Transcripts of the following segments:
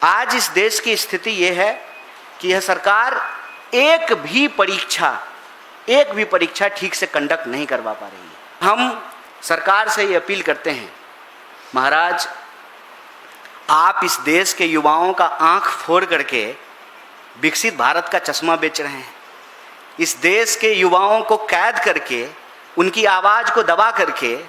आज इस देश की स्थिति ये है कि यह सरकार एक भी परीक्षा ठीक से कंडक्ट नहीं करवा पा रही है। हम सरकार से ये अपील करते हैं, महाराज आप इस देश के युवाओं का आंख फोड़ करके विकसित भारत का चश्मा बेच रहे हैं। इस देश के युवाओं को कैद करके उनकी आवाज़ को दबा करके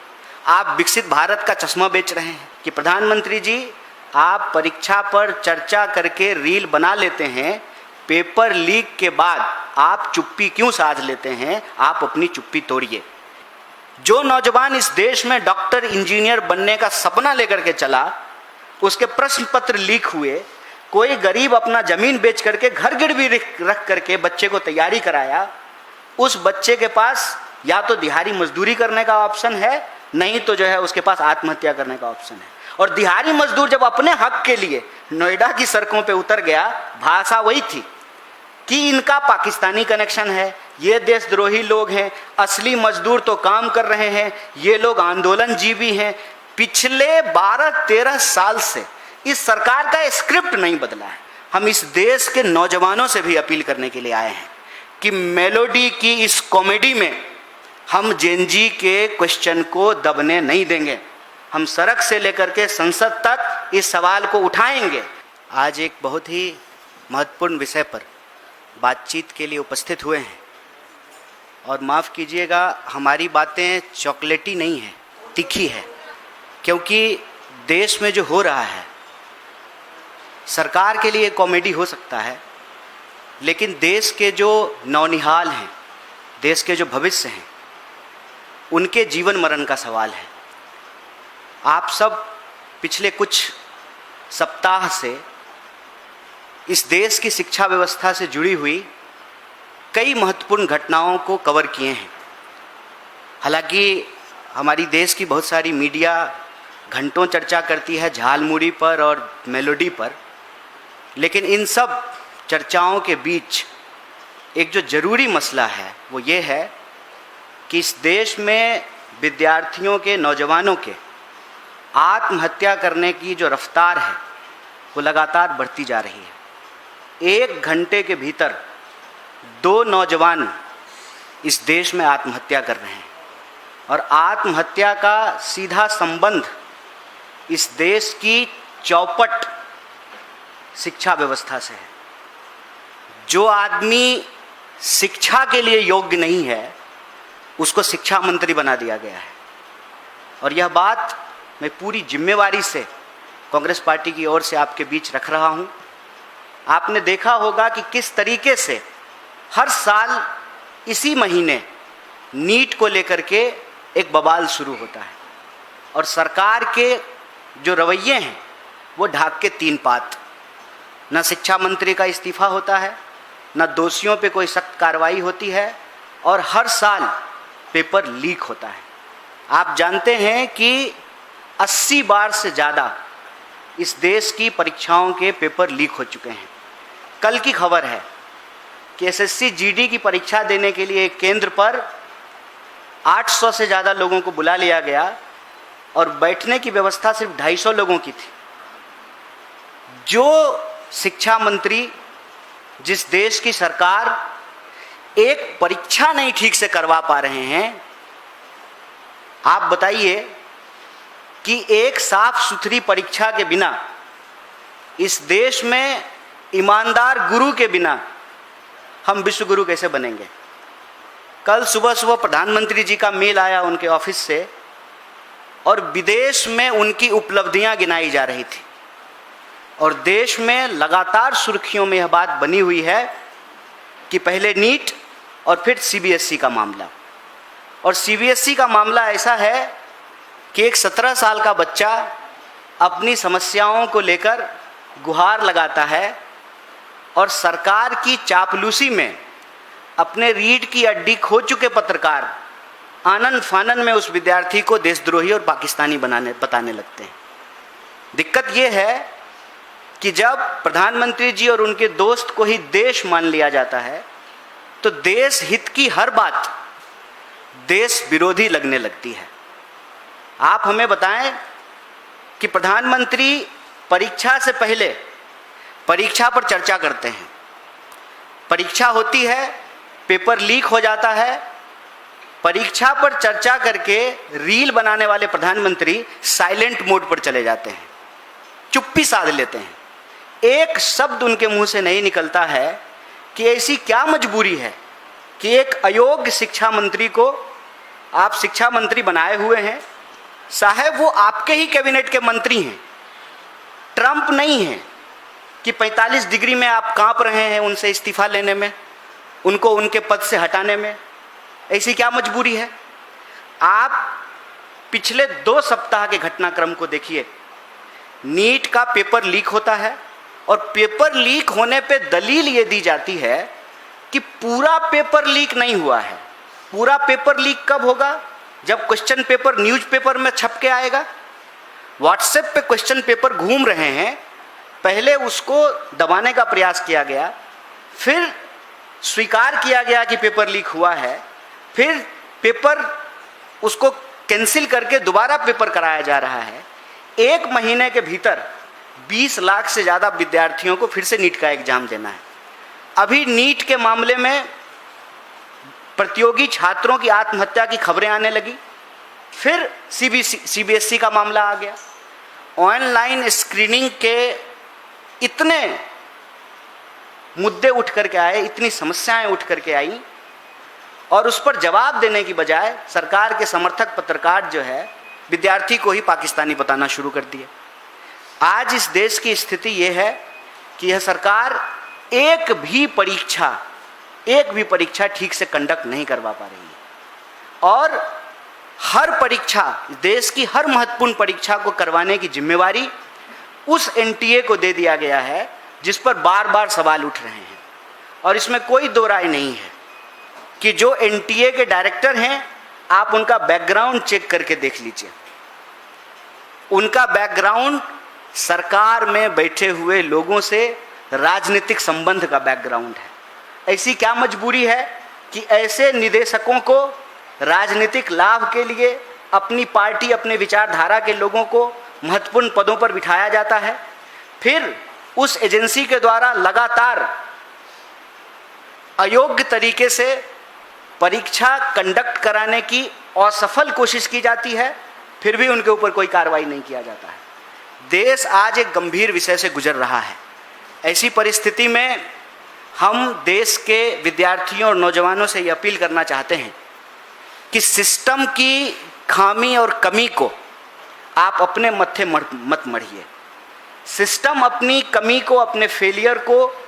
आप विकसित भारत का चश्मा बेच रहे हैं। कि प्रधानमंत्री जी आप परीक्षा पर चर्चा करके रील बना लेते हैं, पेपर लीक के बाद आप चुप्पी क्यों साध लेते हैं? आप अपनी चुप्पी तोड़िए। जो नौजवान इस देश में डॉक्टर इंजीनियर बनने का सपना लेकर के चला, उसके प्रश्न पत्र लीक हुए, कोई गरीब अपना जमीन बेच करके घर गिरवी रख करके बच्चे को तैयारी कराया, उस बच्चे के पास या तो दिहाड़ी मजदूरी करने का ऑप्शन है, नहीं तो जो है उसके पास आत्महत्या करने का ऑप्शन है। और दिहाड़ी मजदूर जब अपने हक के लिए नोएडा की सड़कों पे उतर गया, भाषा वही थी कि इनका पाकिस्तानी कनेक्शन है, ये देशद्रोही लोग हैं, असली मजदूर तो काम कर रहे हैं, ये लोग आंदोलन जीवी हैं। पिछले 12-13 साल से इस सरकार का स्क्रिप्ट नहीं बदला है। हम इस देश के नौजवानों से भी अपील करने के लिए आए हैं कि मेलोडी की इस कॉमेडी में हम जेनजी के क्वेश्चन को दबने नहीं देंगे। हम सड़क से लेकर के संसद तक इस सवाल को उठाएंगे। आज एक बहुत ही महत्वपूर्ण विषय पर बातचीत के लिए उपस्थित हुए हैं और माफ़ कीजिएगा, हमारी बातें चॉकलेटी नहीं है, तीखी है, क्योंकि देश में जो हो रहा है सरकार के लिए कॉमेडी हो सकता है, लेकिन देश के जो नौनिहाल हैं, देश के जो भविष्य हैं, उनके जीवन मरण का सवाल है। आप सब पिछले कुछ सप्ताह से इस देश की शिक्षा व्यवस्था से जुड़ी हुई कई महत्वपूर्ण घटनाओं को कवर किए हैं। हालांकि हमारी देश की बहुत सारी मीडिया घंटों चर्चा करती है झालमुड़ी पर और मेलोडी पर, लेकिन इन सब चर्चाओं के बीच एक जो ज़रूरी मसला है वो ये है कि इस देश में विद्यार्थियों के, नौजवानों के आत्महत्या करने की जो रफ्तार है वो लगातार बढ़ती जा रही है। 1 घंटे के भीतर 2 नौजवान इस देश में आत्महत्या कर रहे हैं और आत्महत्या का सीधा संबंध इस देश की चौपट शिक्षा व्यवस्था से है। जो आदमी शिक्षा के लिए योग्य नहीं है उसको शिक्षा मंत्री बना दिया गया है। और यह बात मैं पूरी जिम्मेवारी से कांग्रेस पार्टी की ओर से आपके बीच रख रहा हूं। आपने देखा होगा कि किस तरीके से हर साल इसी महीने नीट को लेकर के एक बवाल शुरू होता है और सरकार के जो रवैये हैं वो ढाक के 3 पात। न शिक्षा मंत्री का इस्तीफा होता है, न दोषियों पे कोई सख्त कार्रवाई होती है और हर साल पेपर लीक होता है। आप जानते हैं कि 80 बार से ज़्यादा इस देश की परीक्षाओं के पेपर लीक हो चुके हैं। कल की खबर है कि एसएससी जीडी की परीक्षा देने के लिए एक केंद्र पर 800 से ज़्यादा लोगों को बुला लिया गया और बैठने की व्यवस्था सिर्फ 250 लोगों की थी। जो शिक्षा मंत्री, जिस देश की सरकार एक परीक्षा नहीं ठीक से करवा पा रहे हैं, आप बताइए कि एक साफ सुथरी परीक्षा के बिना, इस देश में ईमानदार गुरु के बिना हम विश्व गुरु कैसे बनेंगे? कल सुबह प्रधानमंत्री जी का मेल आया उनके ऑफिस से और विदेश में उनकी उपलब्धियां गिनाई जा रही थी और देश में लगातार सुर्खियों में यह बात बनी हुई है कि पहले नीट और फिर सीबीएसई का मामला। और सीबीएसई का मामला ऐसा है कि एक 17 साल का बच्चा अपनी समस्याओं को लेकर गुहार लगाता है और सरकार की चापलूसी में अपने रीढ़ की हड्डी खो चुके पत्रकार आनन फानन में उस विद्यार्थी को देशद्रोही और पाकिस्तानी बताने लगते हैं। दिक्कत ये है कि जब प्रधानमंत्री जी और उनके दोस्त को ही देश मान लिया जाता है तो देश हित की हर बात देश विरोधी लगने लगती है। आप हमें बताएं कि प्रधानमंत्री परीक्षा से पहले परीक्षा पर चर्चा करते हैं। परीक्षा होती है, पेपर लीक हो जाता है, परीक्षा पर चर्चा करके रील बनाने वाले प्रधानमंत्री साइलेंट मोड पर चले जाते हैं, चुप्पी साध लेते हैं। एक शब्द उनके मुंह से नहीं निकलता है कि ऐसी क्या मजबूरी है कि एक अयोग्य शिक्षा मंत्री को आप शिक्षा मंत्री बनाए हुए हैं। साहब वो आपके ही कैबिनेट के मंत्री हैं, ट्रंप नहीं हैं कि 45 डिग्री में आप कांप रहे हैं उनसे इस्तीफा लेने में, उनको उनके पद से हटाने में। ऐसी क्या मजबूरी है? आप पिछले 2 सप्ताह के घटनाक्रम को देखिए। नीट का पेपर लीक होता है और पेपर लीक होने पे दलील ये दी जाती है कि पूरा पेपर लीक नहीं हुआ है। पूरा पेपर लीक कब होगा? जब क्वेश्चन पेपर न्यूज़पेपर में छप के आएगा। व्हाट्सएप पे क्वेश्चन पेपर घूम रहे हैं, पहले उसको दबाने का प्रयास किया गया, फिर स्वीकार किया गया कि पेपर लीक हुआ है, फिर पेपर उसको कैंसिल करके दोबारा पेपर कराया जा रहा है। 1 महीने के भीतर 20 लाख से ज़्यादा विद्यार्थियों को फिर से नीट का एग्जाम देना है। अभी नीट के मामले में प्रतियोगी छात्रों की आत्महत्या की खबरें आने लगी, फिर सीबीएसई का मामला आ गया। ऑनलाइन स्क्रीनिंग के इतने मुद्दे उठ करके आए, इतनी समस्याएं उठ करके आई, और उस पर जवाब देने की बजाय सरकार के समर्थक पत्रकार जो है विद्यार्थी को ही पाकिस्तानी बताना शुरू कर दिए। आज इस देश की स्थिति ये है कि यह सरकार एक भी परीक्षा ठीक से कंडक्ट नहीं करवा पा रही है, और हर परीक्षा, देश की हर महत्वपूर्ण परीक्षा को करवाने की जिम्मेवारी उस एनटीए को दे दिया गया है जिस पर बार बार सवाल उठ रहे हैं। और इसमें कोई दो राय नहीं है कि जो एनटीए के डायरेक्टर हैं, आप उनका बैकग्राउंड चेक करके देख लीजिए। उनका बैकग्राउंड सरकार में बैठे हुए लोगों से राजनीतिक संबंध का बैकग्राउंड है। ऐसी क्या मजबूरी है कि ऐसे निदेशकों को राजनीतिक लाभ के लिए अपनी पार्टी, अपने विचारधारा के लोगों को महत्वपूर्ण पदों पर बिठाया जाता है, फिर उस एजेंसी के द्वारा लगातार अयोग्य तरीके से परीक्षा कंडक्ट कराने की असफल कोशिश की जाती है, फिर भी उनके ऊपर कोई कार्रवाई नहीं किया जाता है। देश आज एक गंभीर विषय से गुजर रहा है। ऐसी परिस्थिति में हम देश के विद्यार्थियों और नौजवानों से ये अपील करना चाहते हैं कि सिस्टम की खामी और कमी को आप अपने मत्थे मत मढ़िए। सिस्टम अपनी कमी को, अपने फेलियर को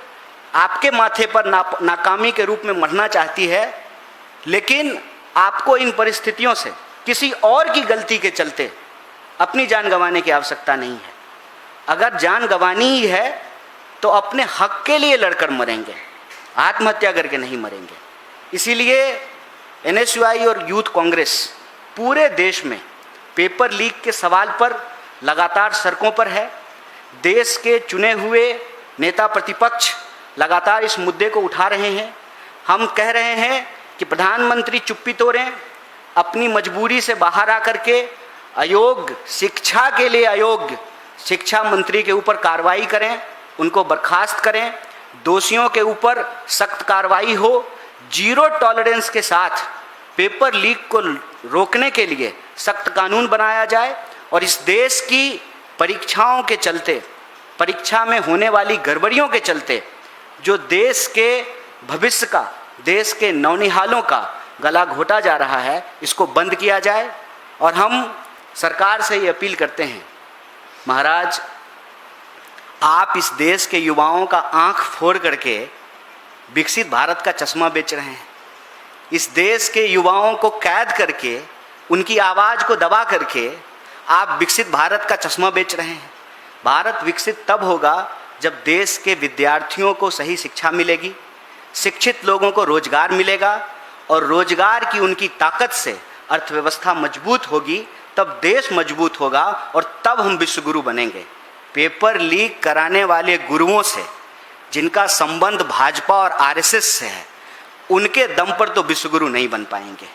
आपके माथे पर नाकामी के रूप में मढ़ना चाहती है, लेकिन आपको इन परिस्थितियों से किसी और की गलती के चलते अपनी जान गंवाने की आवश्यकता नहीं है। अगर जान गंवानी ही है तो अपने हक के लिए लड़कर मरेंगे, आत्महत्या करके नहीं मरेंगे। इसीलिए एनएसयूआई और यूथ कांग्रेस पूरे देश में पेपर लीक के सवाल पर लगातार सड़कों पर है। देश के चुने हुए नेता प्रतिपक्ष लगातार इस मुद्दे को उठा रहे हैं। हम कह रहे हैं कि प्रधानमंत्री चुप्पी तोड़ें, अपनी मजबूरी से बाहर आकर के अयोग्य, शिक्षा के लिए अयोग्य शिक्षा मंत्री के ऊपर कार्रवाई करें, उनको बर्खास्त करें, दोषियों के ऊपर सख्त कार्रवाई हो, जीरो टॉलरेंस के साथ पेपर लीक को रोकने के लिए सख्त कानून बनाया जाए, और इस देश की परीक्षाओं के चलते, परीक्षा में होने वाली गड़बड़ियों के चलते जो देश के भविष्य का, देश के नौनिहालों का गला घोटा जा रहा है, इसको बंद किया जाए। और हम सरकार से ये अपील करते हैं, महाराज आप इस देश के युवाओं का आंख फोड़ करके विकसित भारत का चश्मा बेच रहे हैं। इस देश के युवाओं को कैद करके, उनकी आवाज़ को दबा करके आप विकसित भारत का चश्मा बेच रहे हैं। भारत विकसित तब होगा जब देश के विद्यार्थियों को सही शिक्षा मिलेगी, शिक्षित लोगों को रोजगार मिलेगा, और रोजगार की उनकी ताकत से अर्थव्यवस्था मजबूत होगी, तब देश मजबूत होगा, और तब हम विश्वगुरु बनेंगे। पेपर लीक कराने वाले गुरुओं से, जिनका संबंध भाजपा और आरएसएस से है, उनके दम पर तो विश्वगुरु नहीं बन पाएंगे।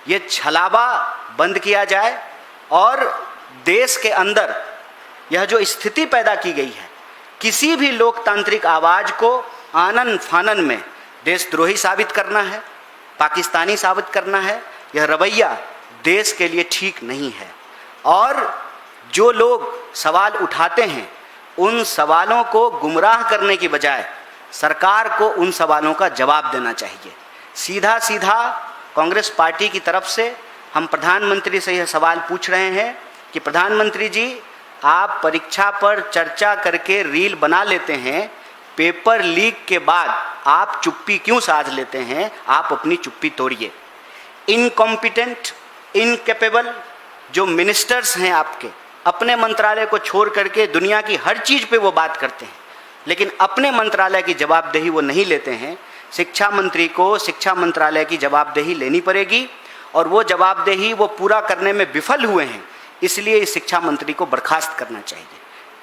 ये छलावा बंद किया जाए, और देश के अंदर यह जो स्थिति पैदा की गई है किसी भी लोकतांत्रिक आवाज़ को आनन फानन में देशद्रोही साबित करना है, पाकिस्तानी साबित करना है, यह रवैया देश के लिए ठीक नहीं है। और जो लोग सवाल उठाते हैं उन सवालों को गुमराह करने की बजाय सरकार को उन सवालों का जवाब देना चाहिए। सीधा सीधा कांग्रेस पार्टी की तरफ से हम प्रधानमंत्री से यह सवाल पूछ रहे हैं कि प्रधानमंत्री जी, आप परीक्षा पर चर्चा करके रील बना लेते हैं, पेपर लीक के बाद आप चुप्पी क्यों साध लेते हैं? आप अपनी चुप्पी तोड़िए। इनकॉम्पिटेंट, इनकेपेबल जो मिनिस्टर्स हैं आपके, अपने मंत्रालय को छोड़ करके दुनिया की हर चीज़ पे वो बात करते हैं, लेकिन अपने मंत्रालय की जवाबदेही वो नहीं लेते हैं। शिक्षा मंत्री को शिक्षा मंत्रालय की जवाबदेही लेनी पड़ेगी और वो जवाबदेही वो पूरा करने में विफल हुए हैं, इसलिए इस शिक्षा मंत्री को बर्खास्त करना चाहिए।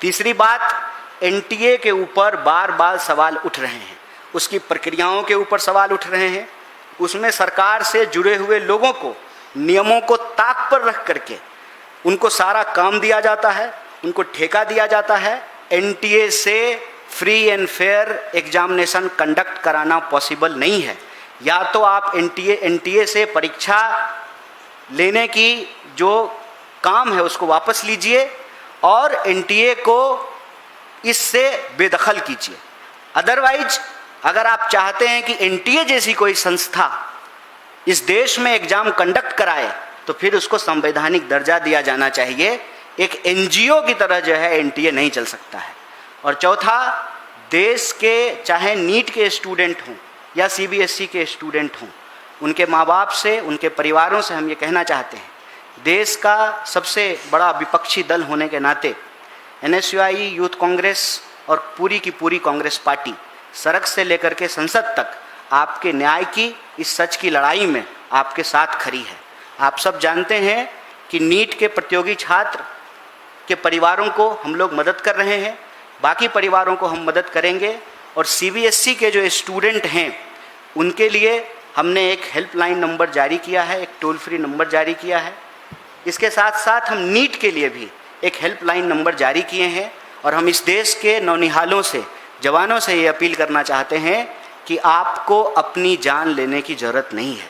तीसरी बात, एनटीए के ऊपर बार बार सवाल उठ रहे हैं, उसकी प्रक्रियाओं के ऊपर सवाल उठ रहे हैं, उसमें सरकार से जुड़े हुए लोगों को नियमों को ताक पर रख करके उनको सारा काम दिया जाता है, उनको ठेका दिया जाता है। एनटीए से free and fair examination conduct कराना पॉसिबल नहीं है। या तो आप एनटीए से परीक्षा लेने की जो काम है उसको वापस लीजिए और एनटीए को इससे बेदखल कीजिए। अदरवाइज अगर आप चाहते हैं कि एनटीए जैसी कोई संस्था इस देश में एग्जाम कंडक्ट कराए तो फिर उसको संवैधानिक दर्जा दिया जाना चाहिए। एक एनजीओ की तरह जो है एनटीए नहीं चल सकता है। और चौथा, देश के चाहे नीट के स्टूडेंट हों या सीबीएसई के स्टूडेंट हों, उनके माँ बाप से, उनके परिवारों से हम ये कहना चाहते हैं, देश का सबसे बड़ा विपक्षी दल होने के नाते एनएसयूआई, यूथ कांग्रेस और पूरी की पूरी कांग्रेस पार्टी सड़क से लेकर के संसद तक आपके न्याय की, इस सच की लड़ाई में आपके साथ खड़ी है। आप सब जानते हैं कि नीट के प्रतियोगी छात्र के परिवारों को हम लोग मदद कर रहे हैं, बाकी परिवारों को हम मदद करेंगे। और सीबीएसई के जो स्टूडेंट हैं उनके लिए हमने एक हेल्पलाइन नंबर जारी किया है, एक टोल फ्री नंबर जारी किया है। इसके साथ साथ हम नीट के लिए भी एक हेल्पलाइन नंबर जारी किए हैं और हम इस देश के नौनिहालों से, जवानों से ये अपील करना चाहते हैं कि आपको अपनी जान लेने की ज़रूरत नहीं है।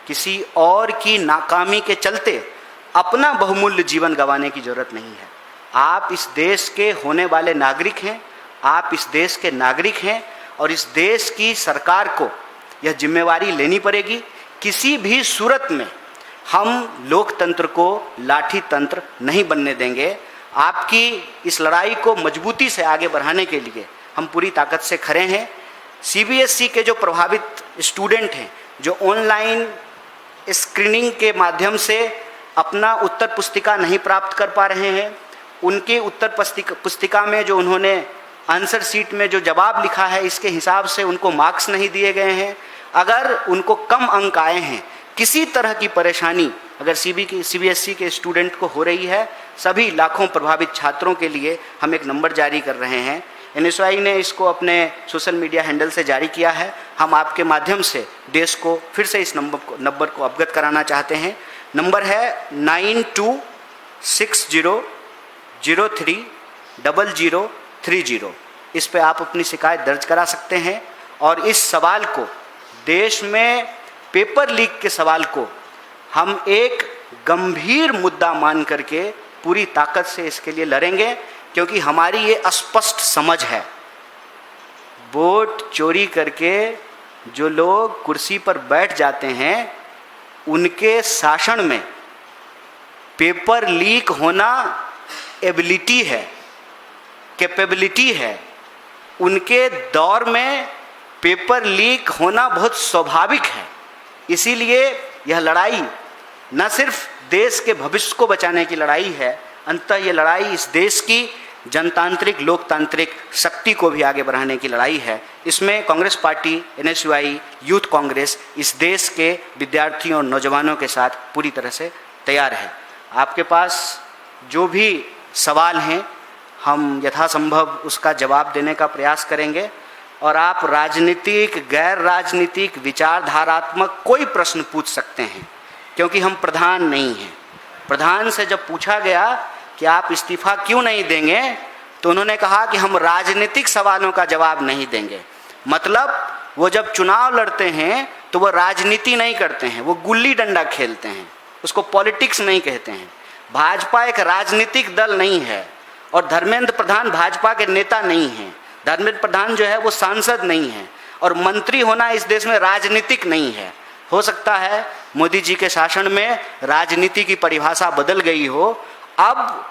किसी और की नाकामी के चलते अपना बहुमूल्य जीवन गंवाने की ज़रूरत नहीं है। आप इस देश के होने वाले नागरिक हैं, आप इस देश के नागरिक हैं और इस देश की सरकार को यह जिम्मेवारी लेनी पड़ेगी। किसी भी सूरत में हम लोकतंत्र को लाठी तंत्र नहीं बनने देंगे। आपकी इस लड़ाई को मजबूती से आगे बढ़ाने के लिए हम पूरी ताकत से खड़े हैं। सीबीएसई के जो प्रभावित स्टूडेंट हैं, जो ऑनलाइन स्क्रीनिंग के माध्यम से अपना उत्तर पुस्तिका नहीं प्राप्त कर पा रहे हैं, उनके उत्तर पुस्तिका में जो उन्होंने आंसर शीट में जो जवाब लिखा है इसके हिसाब से उनको मार्क्स नहीं दिए गए हैं, अगर उनको कम अंक आए हैं, किसी तरह की परेशानी अगर सीबीएसई के स्टूडेंट को हो रही है, सभी लाखों प्रभावित छात्रों के लिए हम एक नंबर जारी कर रहे हैं। एनएसयूआई ने इसको अपने सोशल मीडिया हैंडल से जारी किया है। हम आपके माध्यम से देश को फिर से इस नंबर को अवगत कराना चाहते हैं। नंबर है 9260030030। इस पे आप अपनी शिकायत दर्ज करा सकते हैं और इस सवाल को, देश में पेपर लीक के सवाल को हम एक गंभीर मुद्दा मान करके पूरी ताकत से इसके लिए लड़ेंगे, क्योंकि हमारी ये स्पष्ट समझ है, वोट चोरी करके जो लोग कुर्सी पर बैठ जाते हैं उनके शासन में पेपर लीक होना एबिलिटी है, कैपेबिलिटी है। उनके दौर में पेपर लीक होना बहुत स्वाभाविक है। इसीलिए यह लड़ाई न सिर्फ देश के भविष्य को बचाने की लड़ाई है, अंततः ये लड़ाई इस देश की जनतांत्रिक लोकतांत्रिक शक्ति को भी आगे बढ़ाने की लड़ाई है। इसमें Congress party, NSUI, youth Congress इस देश के विद्यार्थियों और नौजवानों के साथ पूरी तरह से तैयार है। आपके पास जो भी सवाल हैं हम यथासंभव उसका जवाब देने का प्रयास करेंगे और आप राजनीतिक, गैर राजनीतिक, विचारधारात्मक कोई प्रश्न पूछ सकते हैं, क्योंकि हम प्रधान नहीं हैं। प्रधान से जब पूछा गया कि आप इस्तीफा क्यों नहीं देंगे, तो उन्होंने कहा कि हम राजनीतिक सवालों का जवाब नहीं देंगे। मतलब वो जब चुनाव लड़ते हैं तो वो राजनीति नहीं करते हैं, वो गुल्ली डंडा खेलते हैं, उसको पॉलिटिक्स नहीं कहते हैं। भाजपा एक राजनीतिक दल नहीं है और धर्मेंद्र प्रधान भाजपा के नेता नहीं हैं। धर्मेंद्र प्रधान जो है वो सांसद नहीं है और मंत्री होना इस देश में राजनीतिक नहीं है। हो सकता है मोदी जी के शासन में राजनीति की परिभाषा बदल गई हो। अब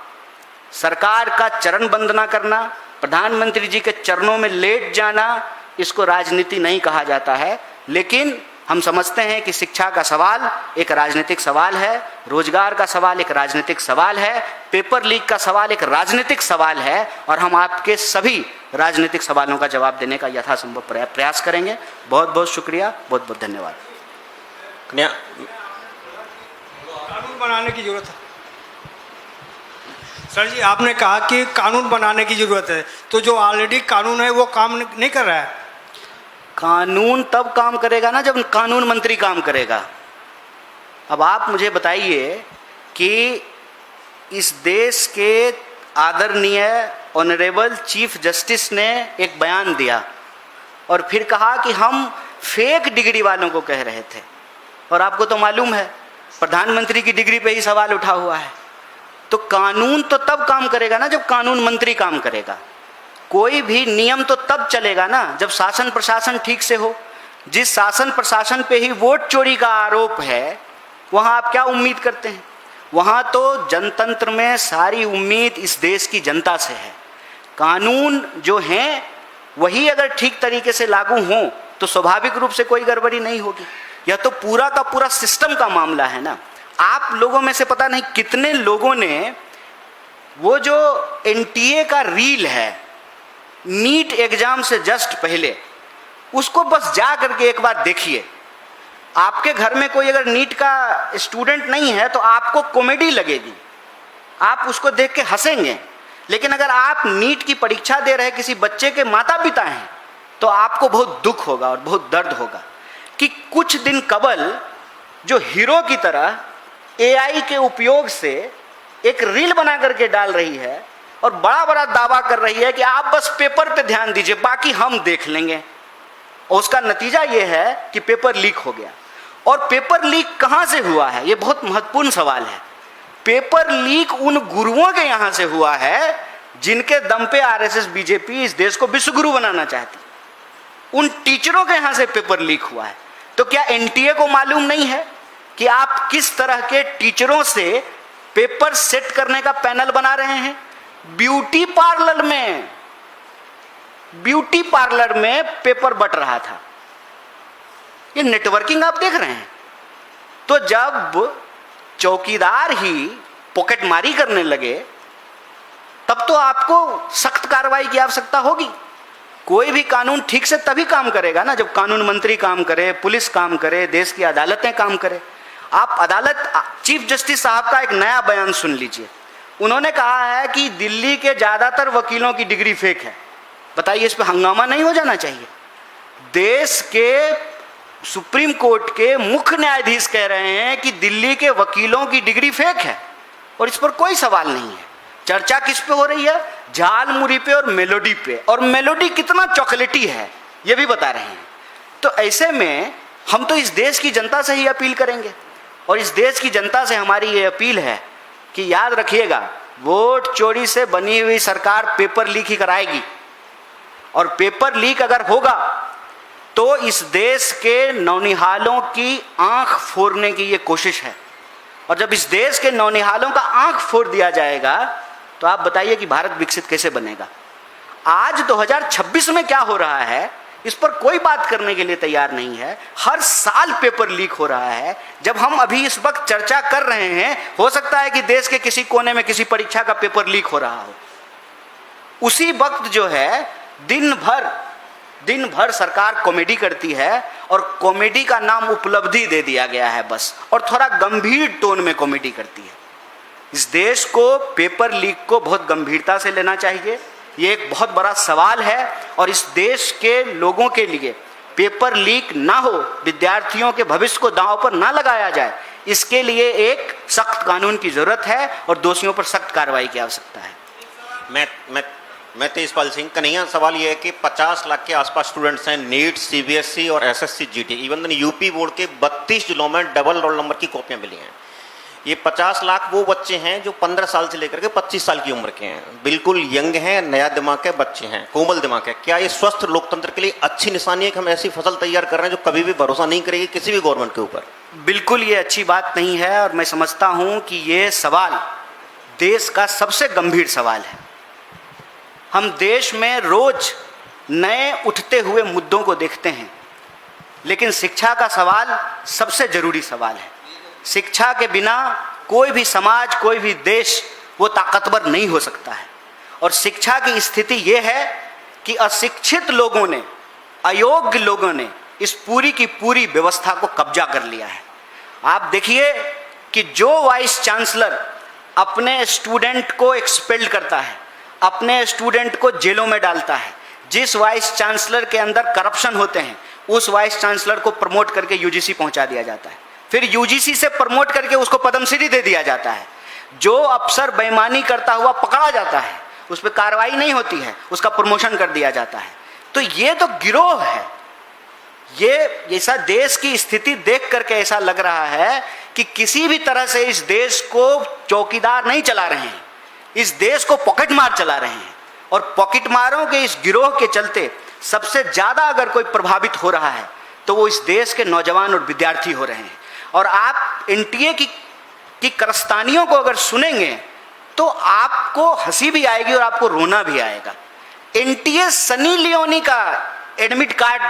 सरकार का चरण वंदना करना, प्रधानमंत्री जी के चरणों में लेट जाना, इसको राजनीति नहीं कहा जाता है। लेकिन हम समझते हैं कि शिक्षा का सवाल एक राजनीतिक सवाल है, रोजगार का सवाल एक राजनीतिक सवाल है, पेपर लीक का सवाल एक राजनीतिक सवाल है और हम आपके सभी राजनीतिक सवालों का जवाब देने का यथासंभव प्रयास करेंगे। बहुत बहुत शुक्रिया, बहुत बहुत धन्यवाद। कानून बनाने की जरूरत है। सर जी, आपने कहा कि कानून बनाने की जरूरत है, तो जो ऑलरेडी कानून है वो काम नहीं कर रहा है। कानून तब काम करेगा ना जब कानून मंत्री काम करेगा। अब आप मुझे बताइए कि इस देश के आदरणीय ऑनरेबल चीफ जस्टिस ने एक बयान दिया और फिर कहा कि हम फेक डिग्री वालों को कह रहे थे। और आपको तो मालूम है प्रधानमंत्री की डिग्री पे ही सवाल उठा हुआ है। तो कानून तो तब काम करेगा ना जब कानून मंत्री काम करेगा। कोई भी नियम तो तब चलेगा ना जब शासन प्रशासन ठीक से हो। जिस शासन प्रशासन पे ही वोट चोरी का आरोप है, वहाँ आप क्या उम्मीद करते हैं? वहाँ तो जनतंत्र में सारी उम्मीद इस देश की जनता से है। कानून जो हैं वही अगर ठीक तरीके से लागू हों तो स्वाभाविक रूप से कोई गड़बड़ी नहीं होगी। यह तो पूरा का पूरा सिस्टम का मामला है ना। आप लोगों में से पता नहीं कितने लोगों ने वो जो एनटीए का रील है नीट एग्जाम से जस्ट पहले, उसको बस जा करके एक बार देखिए। आपके घर में कोई अगर नीट का स्टूडेंट नहीं है तो आपको कॉमेडी लगेगी, आप उसको देख के हंसेंगे। लेकिन अगर आप नीट की परीक्षा दे रहे किसी बच्चे के माता पिता हैं तो आपको बहुत दुख होगा और बहुत दर्द होगा कि कुछ दिन कबल जो हीरो की तरह एआई के उपयोग से एक रील बना करके डाल रही है और बड़ा बड़ा दावा कर रही है कि आप बस पेपर पे ध्यान दीजिए, बाकी हम देख लेंगे। और उसका नतीजा ये है कि पेपर लीक हो गया। और पेपर लीक कहाँ से हुआ है, ये बहुत महत्वपूर्ण सवाल है। पेपर लीक उन गुरुओं के यहाँ से हुआ है जिनके दम पे आरएसएस बीजेपी इस देश को विश्वगुरु बनाना चाहती। उन टीचरों के यहाँ से पेपर लीक हुआ है। तो क्या एनटीए को मालूम नहीं है कि आप किस तरह के टीचरों से पेपर सेट करने का पैनल बना रहे हैं? ब्यूटी पार्लर में पेपर बट रहा था। ये नेटवर्किंग आप देख रहे हैं। तो जब चौकीदार ही पॉकेटमारी करने लगे तब तो आपको सख्त कार्रवाई की आवश्यकता होगी। कोई भी कानून ठीक से तभी काम करेगा ना जब कानून मंत्री काम करे, पुलिस काम करे, देश की अदालतें काम करे। आप अदालत चीफ जस्टिस साहब का एक नया बयान सुन लीजिए। उन्होंने कहा है कि दिल्ली के ज़्यादातर वकीलों की डिग्री फेक है। बताइए, इस पर हंगामा नहीं हो जाना चाहिए? देश के सुप्रीम कोर्ट के मुख्य न्यायाधीश कह रहे हैं कि दिल्ली के वकीलों की डिग्री फेक है और इस पर कोई सवाल नहीं है। चर्चा किस पे हो रही है? झालमुरी पे और मेलोडी पे। और मेलोडी कितना चॉकलेटी है ये भी बता रहे हैं। तो ऐसे में हम तो इस देश की जनता से ही अपील करेंगे और इस देश की जनता से हमारी ये अपील है कि याद रखिएगा, वोट चोरी से बनी हुई सरकार पेपर लीक ही कराएगी। और पेपर लीक अगर होगा तो इस देश के नौनिहालों की आंख फोड़ने की ये कोशिश है। और जब इस देश के नौनिहालों का आंख फोड़ दिया जाएगा तो आप बताइए कि भारत विकसित कैसे बनेगा। आज 2026 में क्या हो रहा है इस पर कोई बात करने के लिए तैयार नहीं है। हर साल पेपर लीक हो रहा है। जब हम अभी इस वक्त चर्चा कर रहे हैं, हो सकता है कि देश के किसी कोने में किसी परीक्षा का पेपर लीक हो रहा हो। उसी वक्त जो है दिन भर सरकार कॉमेडी करती है और कॉमेडी का नाम उपलब्धि दे दिया गया है बस, और थोड़ा गंभीर टोन में कॉमेडी करती है। इस देश को पेपर लीक को बहुत गंभीरता से लेना चाहिए। ये एक बहुत बड़ा सवाल है और इस देश के लोगों के लिए पेपर लीक ना हो, विद्यार्थियों के भविष्य को दांव पर ना लगाया जाए, इसके लिए एक सख्त कानून की जरूरत है और दोषियों पर सख्त कार्रवाई की आवश्यकता है। मैं तेजपाल सिंह कन्हैया। सवाल ये है कि 50 लाख के आसपास स्टूडेंट्स हैं, नीट, सीबीएसई और SSC GT, even UP board के 32 जिलों में डबल रोल नंबर की कॉपियां मिली हैं। ये 50 लाख वो बच्चे हैं जो 15 साल से लेकर के 25 साल की उम्र के हैं, बिल्कुल यंग हैं, नया दिमाग के बच्चे हैं, कोमल दिमाग है। क्या ये स्वस्थ लोकतंत्र के लिए अच्छी निशानी है कि हम ऐसी फसल तैयार कर रहे हैं जो कभी भी भरोसा नहीं करेगी किसी भी गवर्नमेंट के ऊपर? बिल्कुल ये अच्छी बात नहीं है, और मैं समझता हूँ कि ये सवाल देश का सबसे गंभीर सवाल है। हम देश में रोज नए उठते हुए मुद्दों को देखते हैं, लेकिन शिक्षा का सवाल सबसे जरूरी सवाल है। शिक्षा के बिना कोई भी समाज, कोई भी देश वो ताकतवर नहीं हो सकता है। और शिक्षा की स्थिति ये है कि अशिक्षित लोगों ने, अयोग्य लोगों ने इस पूरी की पूरी व्यवस्था को कब्जा कर लिया है। आप देखिए कि जो वाइस चांसलर अपने स्टूडेंट को एक्सपेल करता है, अपने स्टूडेंट को जेलों में डालता है, जिस वाइस चांसलर के अंदर करप्शन होते हैं उस वाइस चांसलर को प्रमोट करके यूजीसी पहुंचा दिया जाता है, फिर यूजीसी से प्रमोट करके उसको पद्मश्री दे दिया जाता है। जो अफसर बेईमानी करता हुआ पकड़ा जाता है उस पर कार्रवाई नहीं होती है, उसका प्रमोशन कर दिया जाता है। तो ये तो गिरोह है। ये ऐसा देश की स्थिति देख करके ऐसा लग रहा है कि किसी भी तरह से इस देश को चौकीदार नहीं चला रहे हैं, इस देश को पॉकेट मार चला रहे हैं। और पॉकेट मारों के इस गिरोह के चलते सबसे ज़्यादा अगर कोई प्रभावित हो रहा है तो वो इस देश के नौजवान और विद्यार्थी हो रहे हैं। और आप एनटीए की कारस्तानियों को अगर सुनेंगे तो आपको हंसी भी आएगी और आपको रोना भी आएगा। एनटीए सनी लियोनी का एडमिट कार्ड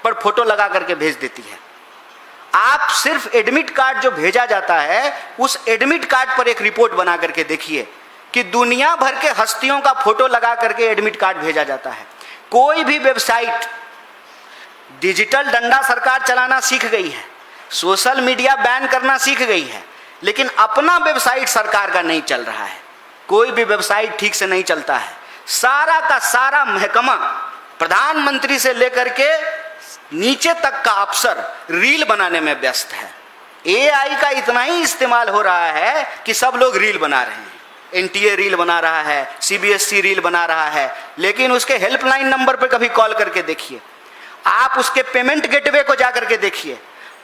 पर फोटो लगा करके भेज देती है। आप सिर्फ एडमिट कार्ड जो भेजा जाता है उस एडमिट कार्ड पर एक रिपोर्ट बना करके देखिए कि दुनिया भर के हस्तियों का फोटो लगा करके एडमिट कार्ड भेजा जाता है। कोई भी वेबसाइट, डिजिटल डंडा सरकार चलाना सीख गई है, सोशल मीडिया बैन करना सीख गई है, लेकिन अपना वेबसाइट सरकार का नहीं चल रहा है। कोई भी वेबसाइट ठीक से नहीं चलता है। सारा का सारा महकमा, प्रधानमंत्री से लेकर के नीचे तक का अफसर रील बनाने में व्यस्त है। एआई का इतना ही इस्तेमाल हो रहा है कि सब लोग रील बना रहे हैं। एनटीए रील बना रहा है, सीबीएसई रील बना रहा है, लेकिन उसके हेल्पलाइन नंबर पर कभी कॉल करके देखिए, आप उसके पेमेंट गेटवे को जा करके देखिए,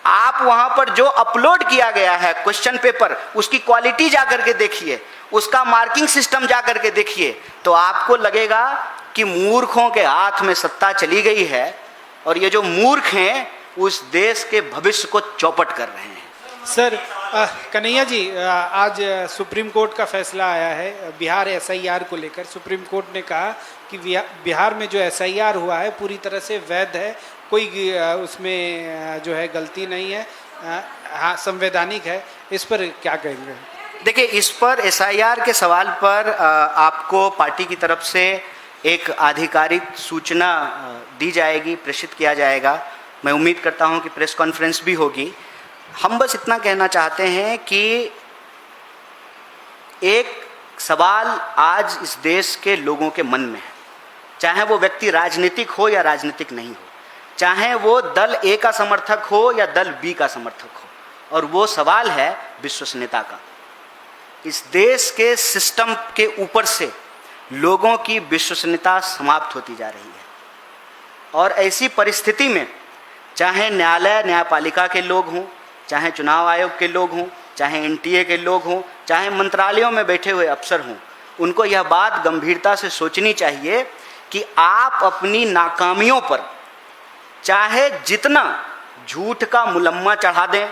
आप वहां पर जो अपलोड किया गया है क्वेश्चन पेपर उसकी क्वालिटी जा करके देखिए, उसका मार्किंग सिस्टम जा करके देखिए, तो आपको लगेगा कि मूर्खों के हाथ में सत्ता चली गई है और ये जो मूर्ख हैं उस देश के भविष्य को चौपट कर रहे हैं। सर कन्हैया जी, आज सुप्रीम कोर्ट का फैसला आया है बिहार एसआईआर को लेकर। सुप्रीम कोर्ट ने कहा कि बिहार में जो एसआईआर हुआ है पूरी तरह से वैध है, कोई उसमें जो है गलती नहीं है, हाँ संवैधानिक है। इस पर क्या कहेंगे? देखिए, इस पर एसआईआर के सवाल पर आपको पार्टी की तरफ से एक आधिकारिक सूचना दी जाएगी, प्रेषित किया जाएगा। मैं उम्मीद करता हूं कि प्रेस कॉन्फ्रेंस भी होगी। हम बस इतना कहना चाहते हैं कि एक सवाल आज इस देश के लोगों के मन में है, चाहे वो व्यक्ति राजनीतिक हो या राजनीतिक नहीं हो, चाहे वो दल ए का समर्थक हो या दल बी का समर्थक हो, और वो सवाल है विश्वसनीयता का। इस देश के सिस्टम के ऊपर से लोगों की विश्वसनीयता समाप्त होती जा रही है। और ऐसी परिस्थिति में चाहे न्यायालय, न्यायपालिका के लोग हों, चाहे चुनाव आयोग के लोग हों, चाहे एनटीए के लोग हों, चाहे मंत्रालयों में बैठे हुए अफसर हों, उनको यह बात गंभीरता से सोचनी चाहिए कि आप अपनी नाकामियों पर चाहे जितना झूठ का मुलम्मा चढ़ा दें,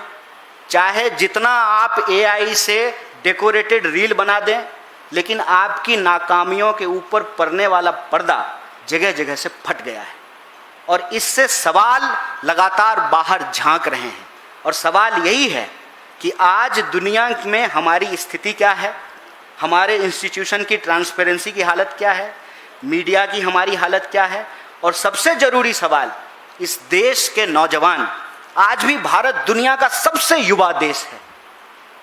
चाहे जितना आप एआई से डेकोरेटेड रील बना दें, लेकिन आपकी नाकामियों के ऊपर पड़ने वाला पर्दा जगह जगह से फट गया है। और इससे सवाल लगातार बाहर झांक रहे हैं। और सवाल यही है कि आज दुनिया में हमारी स्थिति क्या है, हमारे इंस्टीट्यूशन की ट्रांसपेरेंसी की हालत क्या है, मीडिया की हमारी हालत क्या है, और सबसे ज़रूरी सवाल, इस देश के नौजवान, आज भी भारत दुनिया का सबसे युवा देश है,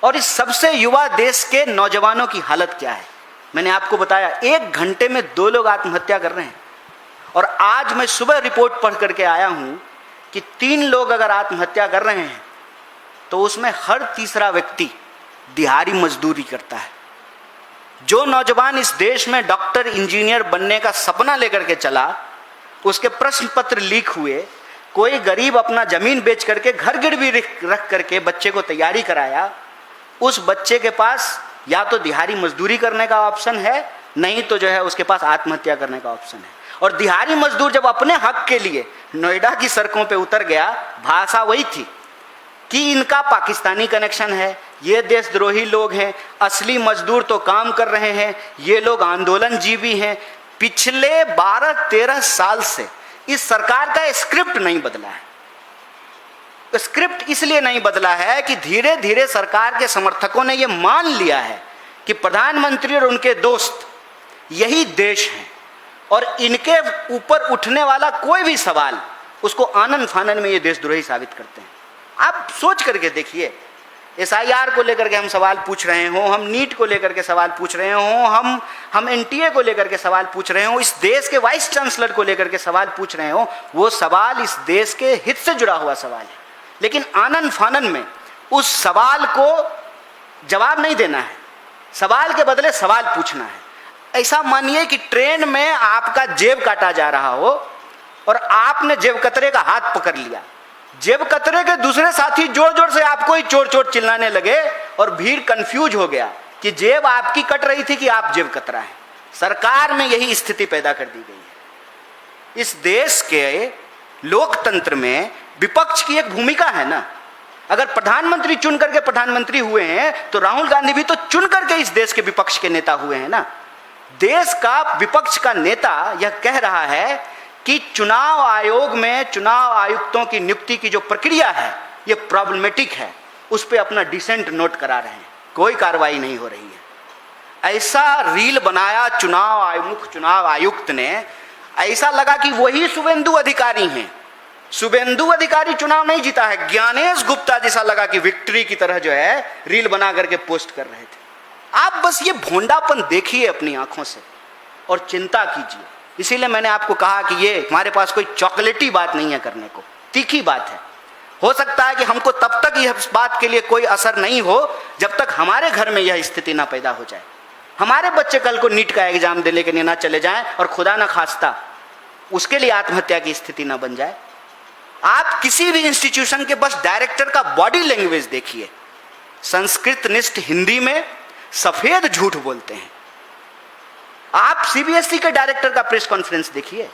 और इस सबसे युवा देश के नौजवानों की हालत क्या है। मैंने आपको बताया 1 घंटे में 2 लोग आत्महत्या कर रहे हैं। और आज मैं सुबह रिपोर्ट पढ़ करके आया हूं कि 3 लोग अगर आत्महत्या कर रहे हैं तो उसमें हर तीसरा व्यक्ति दिहाड़ी मजदूरी करता है। जो नौजवान इस देश में डॉक्टर इंजीनियर बनने का सपना लेकर के चला, उसके प्रश्न पत्र लीक हुए, कोई गरीब अपना जमीन बेच करके घर गिरवी रख करके बच्चे को तैयारी कराया, उस बच्चे के पास या तो दिहाड़ी मजदूरी करने का ऑप्शन है, नहीं तो जो है उसके पास आत्महत्या करने का ऑप्शन है। और दिहाड़ी मजदूर जब अपने हक के लिए नोएडा की सड़कों पे उतर गया, भाषा वही थी कि इनका पाकिस्तानी कनेक्शन है, ये देशद्रोही लोग हैं, असली मजदूर तो काम कर रहे हैं, ये लोग आंदोलनजीवी हैं। पिछले 12-13 साल से इस सरकार का स्क्रिप्ट नहीं बदला है। स्क्रिप्ट इसलिए नहीं बदला है कि धीरे धीरे सरकार के समर्थकों ने ये मान लिया है कि प्रधानमंत्री और उनके दोस्त यही देश हैं और इनके ऊपर उठने वाला कोई भी सवाल उसको आनन फानन में ये देशद्रोही साबित करते हैं। आप सोच करके देखिए, SIR को लेकर के हम सवाल पूछ रहे हों, हम नीट को लेकर के सवाल पूछ रहे हों, हम NTA को लेकर के सवाल पूछ रहे हों, इस देश के वाइस चांसलर को लेकर के सवाल पूछ रहे हों, वो सवाल इस देश के हित से जुड़ा हुआ सवाल है, लेकिन आनन फानन में उस सवाल को जवाब नहीं देना है, सवाल के बदले सवाल पूछना है। ऐसा मानिए कि ट्रेन में आपका जेब काटा जा रहा हो और आपने जेब कतरे का हाथ पकड़ लिया, जेब कतरे के दूसरे साथी जोर जोर से आपको ही चोर चोर चिल्लाने लगे और भीड़ कंफ्यूज हो गया कि जेब आपकी कट रही थी कि आप जेब कतरा है। सरकार में यही स्थिति पैदा कर दी गई है। इस देश के लोकतंत्र में विपक्ष की एक भूमिका है ना। अगर प्रधानमंत्री चुन करके प्रधानमंत्री हुए हैं तो राहुल गांधी भी तो चुन करके इस देश के विपक्ष के नेता हुए हैं ना। देश का विपक्ष का नेता यह कह रहा है कि चुनाव आयोग में चुनाव आयुक्तों की नियुक्ति की जो प्रक्रिया है यह प्रॉब्लमेटिक है, उस पर अपना डिसेंट नोट करा रहे हैं, कोई कार्रवाई नहीं हो रही है। ऐसा रील बनाया चुनाव आयुक्त ने, ऐसा लगा कि वही शुभेंदु अधिकारी हैं। शुभेंदु अधिकारी चुनाव नहीं जीता है, ज्ञानेश गुप्ता जैसा लगा कि विक्ट्री की तरह जो है रील बना करके पोस्ट कर रहे थे। आप बस ये भोंडापन देखिए अपनी आंखों से और चिंता कीजिए। इसीलिए मैंने आपको कहा कि ये हमारे पास कोई चॉकलेटी बात नहीं है करने को, तीखी बात है। हो सकता है कि हमको तब तक इस बात के लिए कोई असर नहीं हो जब तक हमारे घर में यह स्थिति ना पैदा हो जाए, हमारे बच्चे कल को नीट का एग्जाम देने के लिए ना चले जाएं और खुदा ना खास्ता उसके लिए आत्महत्या की स्थिति ना बन जाए। आप किसी भी इंस्टीट्यूशन के बस डायरेक्टर का बॉडी लैंग्वेज देखिए, संस्कृत निष्ठ हिंदी में सफेद झूठ बोलते हैं। आप CBSE के डायरेक्टर का प्रेस कॉन्फ्रेंस देखिए,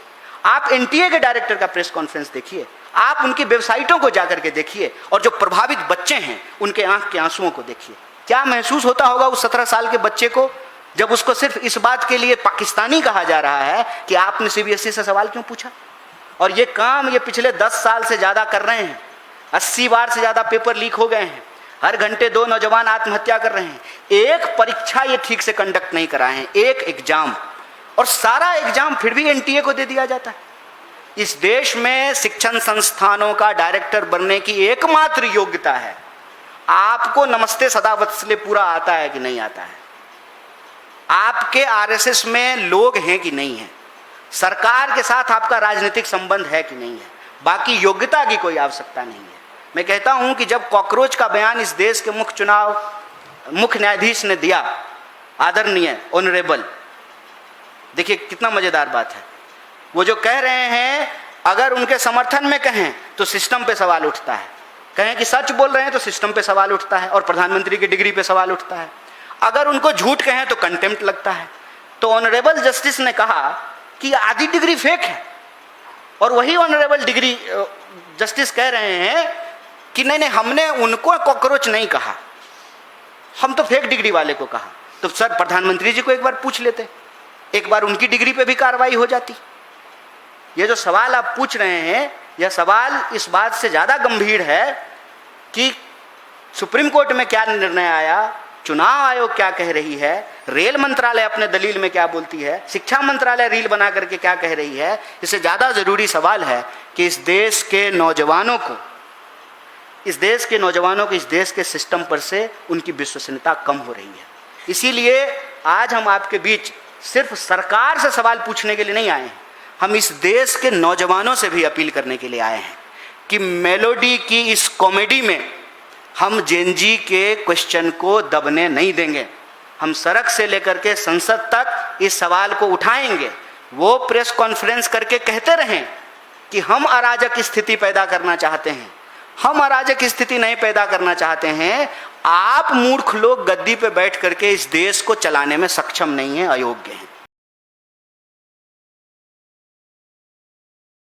आप NTA के डायरेक्टर का प्रेस कॉन्फ्रेंस देखिए, आप उनकी वेबसाइटों को जाकर के देखिए और जो प्रभावित बच्चे हैं उनके आंख के आंसुओं को देखिए। क्या महसूस होता होगा उस 17 साल के बच्चे को जब उसको सिर्फ इस बात के लिए पाकिस्तानी कहा जा रहा है कि आपने CBSE से सवाल क्यों पूछा। और ये काम ये पिछले 10 साल से ज़्यादा कर रहे हैं, 80 बार से ज़्यादा पेपर लीक हो गए हैं, हर घंटे 2 नौजवान आत्महत्या कर रहे हैं, एक परीक्षा ये ठीक से कंडक्ट नहीं कराए हैं, एक एग्जाम, और सारा एग्जाम फिर भी NTA को दे दिया जाता है। इस देश में शिक्षण संस्थानों का डायरेक्टर बनने की एकमात्र योग्यता है आपको नमस्ते सदावत्सले पूरा आता है कि नहीं आता है, आपके RSS में लोग हैं कि नहीं है, सरकार के साथ आपका राजनीतिक संबंध है कि नहीं है, बाकी योग्यता की कोई आवश्यकता नहीं है। मैं कहता हूं कि जब कॉकरोच का बयान इस देश के मुख्य न्यायाधीश ने दिया, आदरणीय ऑनरेबल, देखिए कितना मजेदार बात है, वो जो कह रहे हैं अगर उनके समर्थन में कहें तो सिस्टम पे सवाल उठता है, कहें कि सच बोल रहे हैं तो सिस्टम पे सवाल उठता है और प्रधानमंत्री की डिग्री पे सवाल उठता है, अगर उनको झूठ कहें तो कंटेम्प्ट लगता है। तो ऑनरेबल जस्टिस ने कहा कि आधी डिग्री फेक है, और वही ऑनरेबल डिग्री जस्टिस कह रहे हैं कि नहीं नहीं हमने उनको कॉकरोच नहीं कहा, हम तो फेक डिग्री वाले को कहा। तो सर प्रधानमंत्री जी को एक बार पूछ लेते, एक बार उनकी डिग्री पे भी कार्रवाई हो जाती। ये जो सवाल आप पूछ रहे हैं यह सवाल इस बात से ज़्यादा गंभीर है कि सुप्रीम कोर्ट में क्या निर्णय आया, चुनाव आयोग क्या कह रही है, रेल मंत्रालय अपने दलील में क्या बोलती है, शिक्षा मंत्रालय रील बना करके क्या कह रही है। इससे ज़्यादा ज़रूरी सवाल है कि इस देश के नौजवानों को इस देश के सिस्टम पर से उनकी विश्वसनीयता कम हो रही है। इसीलिए आज हम आपके बीच सिर्फ सरकार से सवाल पूछने के लिए नहीं आए हैं, हम इस देश के नौजवानों से भी अपील करने के लिए आए हैं कि मेलोडी की इस कॉमेडी में हम जेन जी के क्वेश्चन को दबने नहीं देंगे। हम सड़क से लेकर के संसद तक इस सवाल को उठाएंगे। वो प्रेस कॉन्फ्रेंस करके कहते रहें कि हम अराजक स्थिति पैदा करना चाहते हैं, हम अराजक स्थिति नहीं पैदा करना चाहते हैं। आप मूर्ख लोग गद्दी पे बैठ करके इस देश को चलाने में सक्षम नहीं हैं, अयोग्य हैं।